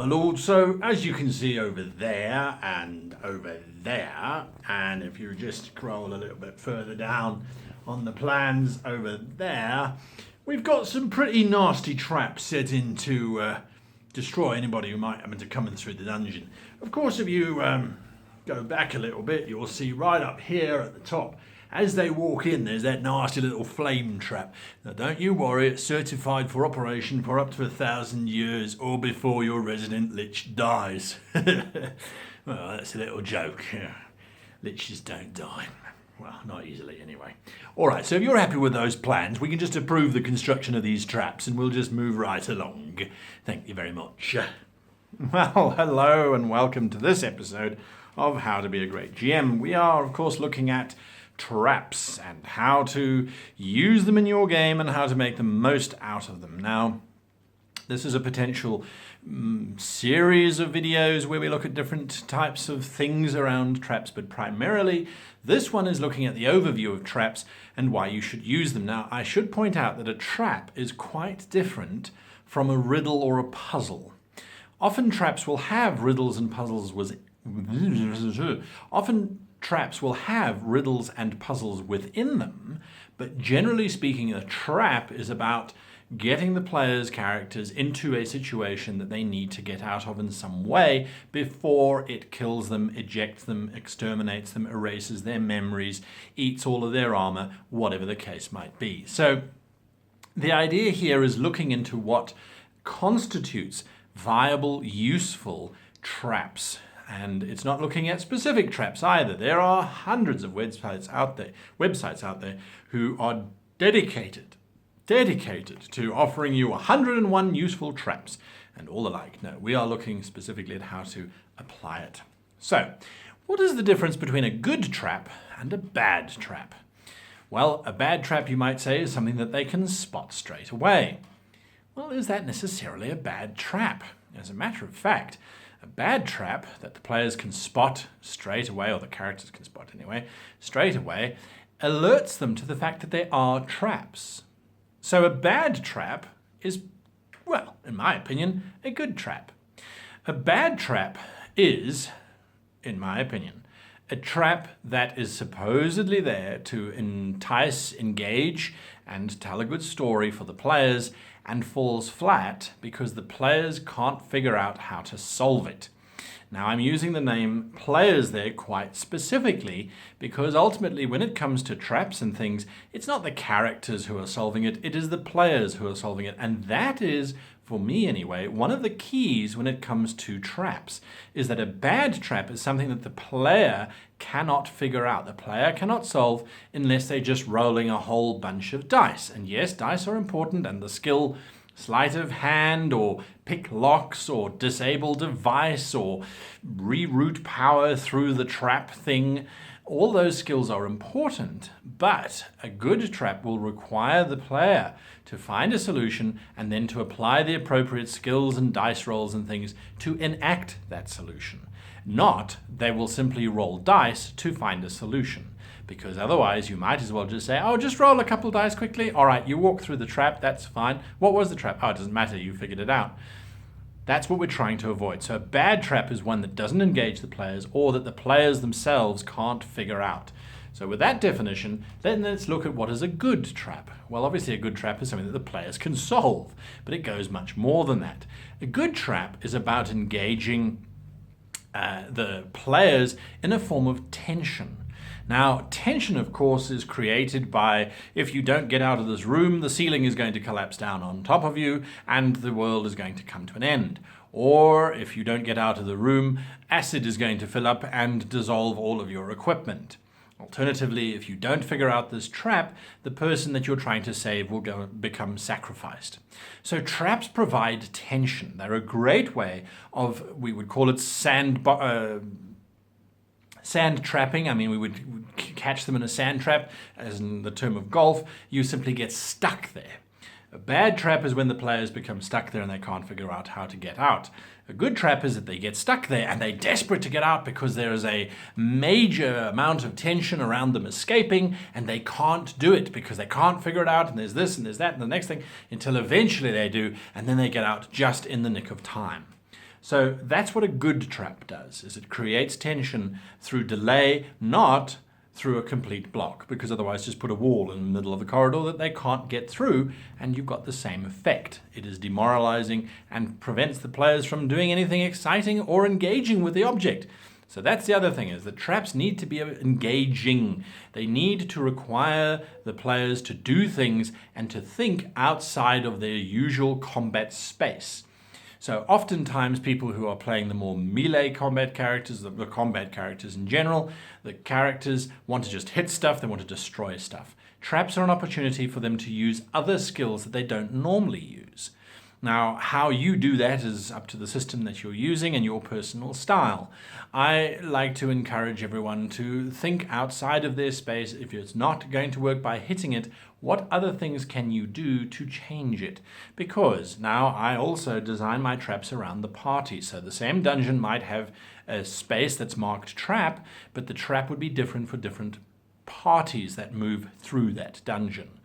my lord. So as you can see over there, and if you just scroll a little bit further down on the plans over there, we've got some pretty nasty traps set in to destroy anybody who might happen to come in through the dungeon. Of course, if you go back a little bit, you'll see right up here at the top, as they walk in, there's that nasty little flame trap. Now don't you worry, it's certified for operation for up to 1,000 years or before your resident lich dies. Well, that's a little joke. Liches don't die. Well, not easily anyway. Alright, so if you're happy with those plans, we can just approve the construction of these traps and we'll just move right along. Thank you very much. Well, hello and welcome to this episode of How to Be a Great GM. We are, of course, looking at traps and how to use them in your game and how to make the most out of them. Now, this is a potential series of videos where we look at different types of things around traps, but primarily this one is looking at the overview of traps and why you should use them. Now, I should point out that a trap is quite different from a riddle or a puzzle. Often traps will have riddles and puzzles within them, but generally speaking, a trap is about getting the player's characters into a situation that they need to get out of in some way before it kills them, ejects them, exterminates them, erases their memories, eats all of their armor, whatever the case might be. So the idea here is looking into what constitutes viable, useful traps. And it's not looking at specific traps either. There are hundreds of websites out there who are dedicated to offering you 101 useful traps and all the like. No, we are looking specifically at how to apply it. So, what is the difference between a good trap and a bad trap? Well, a bad trap, you might say, is something that they can spot straight away. Well, is that necessarily a bad trap? As a matter of fact, a bad trap that the players can spot straight away, or the characters can spot anyway, straight away, alerts them to the fact that they are traps. So a bad trap is, well, in my opinion, a good trap. A bad trap is, in my opinion, a trap that is supposedly there to entice, engage, and tell a good story for the players, and falls flat because the players can't figure out how to solve it. Now, I'm using the name players there quite specifically because ultimately when it comes to traps and things, it's not the characters who are solving it, it is the players who are solving it. And that is, for me anyway, one of the keys when it comes to traps is that a bad trap is something that the player cannot figure out. The player cannot solve unless they're just rolling a whole bunch of dice. And yes, dice are important, and the skill sleight of hand or pick locks or disable device or reroute power through the trap thing, all those skills are important, but a good trap will require the player to find a solution and then to apply the appropriate skills and dice rolls and things to enact that solution. Not they will simply roll dice to find a solution, because otherwise you might as well just say, oh, just roll a couple dice quickly. All right, you walk through the trap, that's fine. What was the trap? Oh, it doesn't matter, you figured it out. That's what we're trying to avoid. So a bad trap is one that doesn't engage the players or that the players themselves can't figure out. So with that definition, then let's look at what is a good trap. Well, obviously a good trap is something that the players can solve, but it goes much more than that. A good trap is about engaging the players in a form of tension. Now, tension, of course, is created by if you don't get out of this room, the ceiling is going to collapse down on top of you and the world is going to come to an end. Or if you don't get out of the room, acid is going to fill up and dissolve all of your equipment. Alternatively, if you don't figure out this trap, the person that you're trying to save will become sacrificed. So traps provide tension. They're a great way of, we would call it sand trapping. I mean, we would catch them in a sand trap, as in the term of golf. You simply get stuck there. A bad trap is when the players become stuck there and they can't figure out how to get out. A good trap is that they get stuck there and they're desperate to get out because there is a major amount of tension around them escaping and they can't do it because they can't figure it out, and there's this and there's that and the next thing, until eventually they do, and then they get out just in the nick of time. So that's what a good trap does, is it creates tension through delay, not through a complete block, because otherwise just put a wall in the middle of the corridor that they can't get through, and you've got the same effect. It is demoralizing and prevents the players from doing anything exciting or engaging with the object. So that's the other thing, is that traps need to be engaging. They need to require the players to do things and to think outside of their usual combat space. So oftentimes people who are playing the more melee combat characters, the combat characters in general, the characters want to just hit stuff, they want to destroy stuff. Traps are an opportunity for them to use other skills that they don't normally use. Now, how you do that is up to the system that you're using and your personal style. I like to encourage everyone to think outside of their space. If it's not going to work by hitting it, what other things can you do to change it? Because now I also design my traps around the party. So the same dungeon might have a space that's marked trap, but the trap would be different for different parties that move through that dungeon.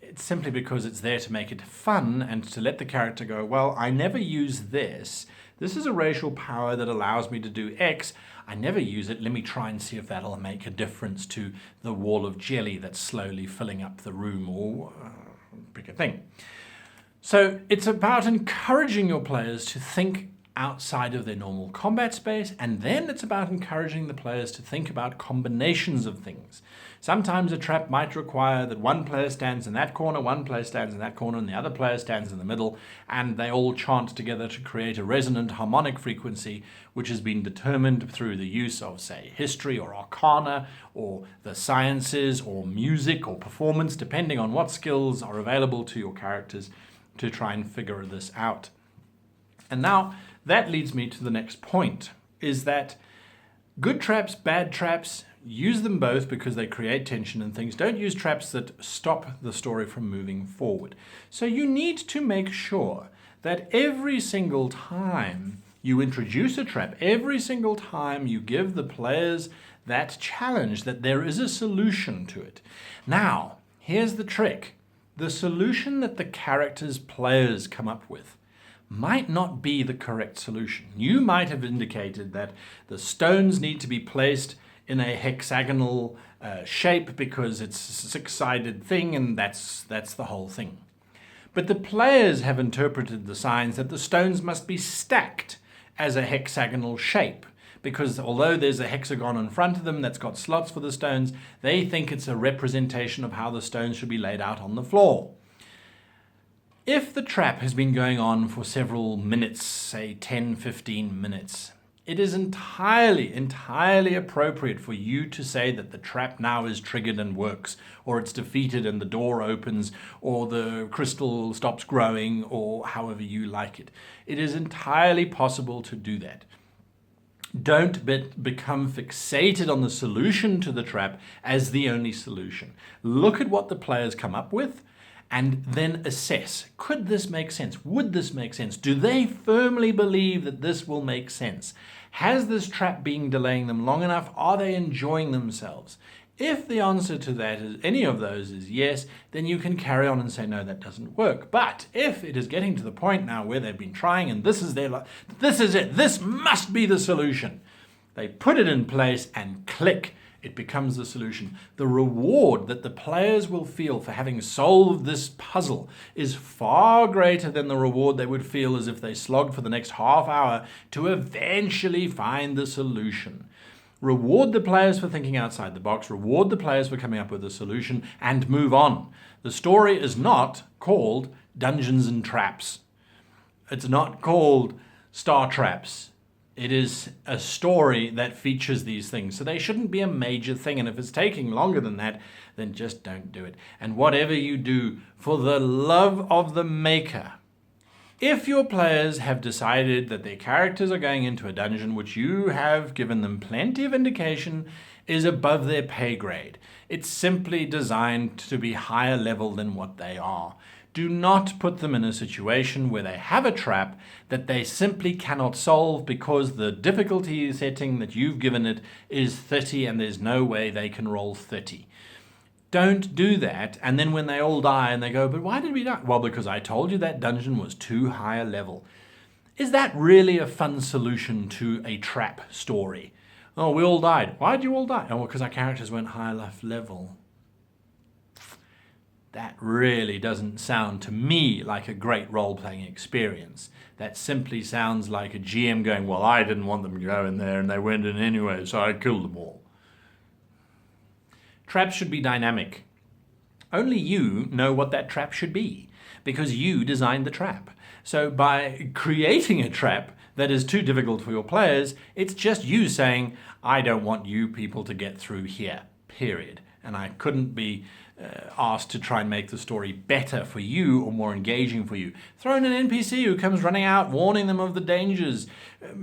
It's simply because it's there to make it fun and to let the character go, well, I never use this. This is a racial power that allows me to do X. I never use it. Let me try and see if that'll make a difference to the wall of jelly that's slowly filling up the room, or pick a thing. So it's about encouraging your players to think outside of their normal combat space, and then it's about encouraging the players to think about combinations of things. Sometimes a trap might require that one player stands in that corner, one player stands in that corner, and the other player stands in the middle, and they all chant together to create a resonant harmonic frequency, which has been determined through the use of, say, history or arcana, or the sciences, or music, or performance, depending on what skills are available to your characters to try and figure this out. And now, that leads me to the next point, is that good traps, bad traps, use them both because they create tension and things. Don't use traps that stop the story from moving forward. So you need to make sure that every single time you introduce a trap, every single time you give the players that challenge, that there is a solution to it. Now, here's the trick. The solution that the characters' players come up with might not be the correct solution. You might have indicated that the stones need to be placed in a hexagonal shape because it's a six-sided thing, and that's the whole thing. But the players have interpreted the signs that the stones must be stacked as a hexagonal shape, because although there's a hexagon in front of them that's got slots for the stones, they think it's a representation of how the stones should be laid out on the floor. If the trap has been going on for several minutes, say 10, 15 minutes, it is entirely appropriate for you to say that the trap now is triggered and works, or it's defeated and the door opens, or the crystal stops growing, or however you like it. It is entirely possible to do that. Don't become fixated on the solution to the trap as the only solution. Look at what the players come up with, and then assess, could this make sense? Would this make sense? Do they firmly believe that this will make sense? Has this trap been delaying them long enough? Are they enjoying themselves? If the answer to that is any of those is yes, then you can carry on and say, no, that doesn't work. But if it is getting to the point now where they've been trying and this is it, this must be the solution, they put it in place and click, it becomes the solution. The reward that the players will feel for having solved this puzzle is far greater than the reward they would feel as if they slogged for the next half hour to eventually find the solution. Reward the players for thinking outside the box, reward the players for coming up with a solution, and move on. The story is not called Dungeons and Traps. It's not called Star Traps. It is a story that features these things. So they shouldn't be a major thing. And if it's taking longer than that, then just don't do it. And whatever you do, for the love of the maker, if your players have decided that their characters are going into a dungeon which you have given them plenty of indication is above their pay grade, it's simply designed to be higher level than what they are. Do not put them in a situation where they have a trap that they simply cannot solve because the difficulty setting that you've given it is 30 and there's no way they can roll 30. Don't do that, and then when they all die and they go, but why did we die? Well, because I told you that dungeon was too high a level. Is that really a fun solution to a trap story? Oh, we all died. Why'd you all die? Oh, because our characters went high enough level. That really doesn't sound to me like a great role-playing experience. That simply sounds like a GM going, well, I didn't want them to go in there and they went in anyway, so I killed them all. Traps should be dynamic. Only you know what that trap should be, because you designed the trap. So by creating a trap that is too difficult for your players, it's just you saying, I don't want you people to get through here, period. And I couldn't be asked to try and make the story better for you or more engaging for you. Throw in an NPC who comes running out, warning them of the dangers.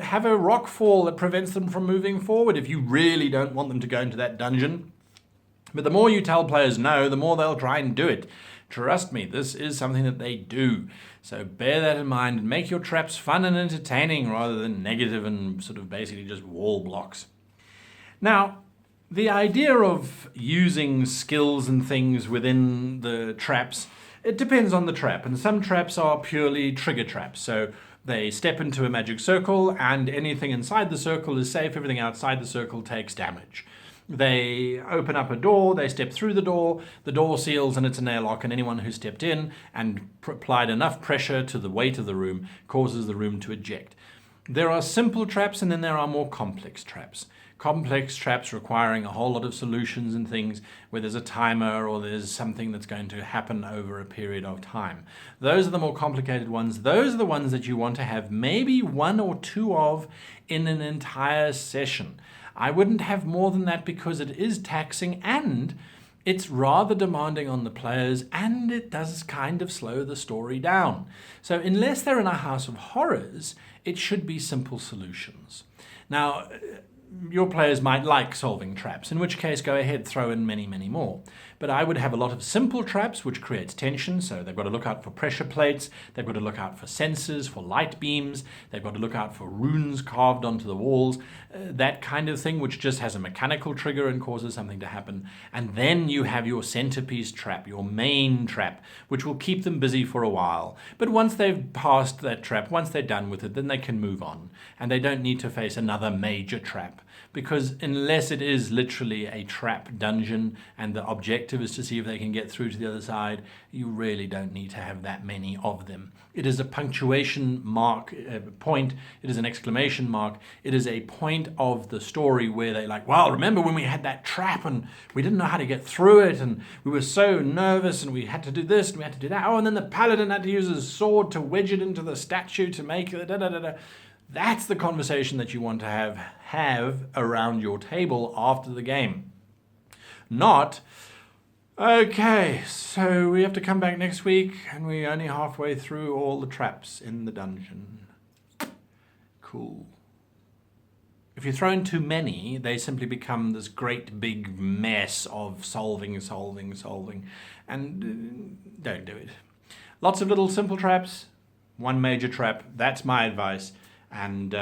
Have a rock fall that prevents them from moving forward if you really don't want them to go into that dungeon. But the more you tell players no, the more they'll try and do it. Trust me, this is something that they do. So bear that in mind and make your traps fun and entertaining rather than negative and sort of basically just wall blocks. Now, the idea of using skills and things within the traps, it depends on the trap. And some traps are purely trigger traps. So they step into a magic circle and anything inside the circle is safe. Everything outside the circle takes damage. They open up a door, they step through the door seals and it's an airlock, and anyone who stepped in and applied enough pressure to the weight of the room causes the room to eject. There are simple traps and then there are more complex traps. Complex traps requiring a whole lot of solutions and things where there's a timer or there's something that's going to happen over a period of time. Those are the more complicated ones. Those are the ones that you want to have maybe one or two of in an entire session. I wouldn't have more than that because it is taxing and it's rather demanding on the players and it does kind of slow the story down. So unless they're in a house of horrors, it should be simple solutions. Now, your players might like solving traps, in which case go ahead, throw in many, many more. But I would have a lot of simple traps which creates tension, so they've got to look out for pressure plates, they've got to look out for sensors, for light beams, they've got to look out for runes carved onto the walls, that kind of thing which just has a mechanical trigger and causes something to happen. And then you have your centerpiece trap, your main trap, which will keep them busy for a while. But once they've passed that trap, once they're done with it, then they can move on. And they don't need to face another major trap. Because unless it is literally a trap dungeon and the objective is to see if they can get through to the other side, you really don't need to have that many of them. It is a punctuation mark point, it is an exclamation mark, it is a point of the story where they're like, well, remember when we had that trap and we didn't know how to get through it and we were so nervous and we had to do this and we had to do that. Oh, and then the paladin had to use his sword to wedge it into the statue to make it da-da-da-da. That's the conversation that you want to have around your table after the game. Not, okay, so we have to come back next week and we're only halfway through all the traps in the dungeon. Cool. If you throw in too many, they simply become this great big mess of solving, and don't do it. Lots of little simple traps, one major trap, that's my advice. And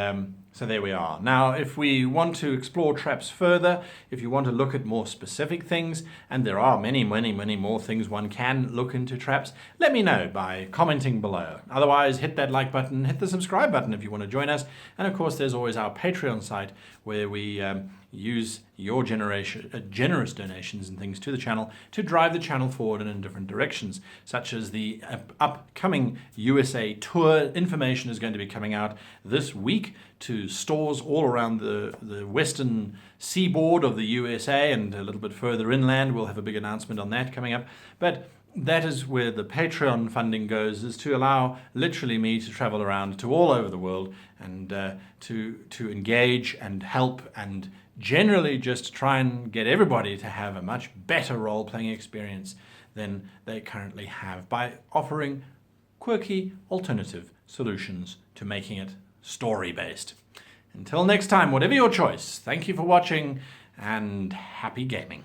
so there we are. Now, if we want to explore traps further, if you want to look at more specific things, and there are many, many, many more things one can look into traps, let me know by commenting below. Otherwise, hit that like button, hit the subscribe button if you want to join us. And of course, there's always our Patreon site where we use your generous donations and things to the channel to drive the channel forward in different directions, such as the upcoming USA tour. Information is going to be coming out this week to stores all around the western seaboard of the USA and a little bit further inland. We'll have a big announcement on that coming up. But that is where the Patreon funding goes, is to allow literally me to travel around to all over the world and to engage and help and generally just try and get everybody to have a much better role-playing experience than they currently have by offering quirky alternative solutions to making it story-based. Until next time, whatever your choice, thank you for watching and happy gaming.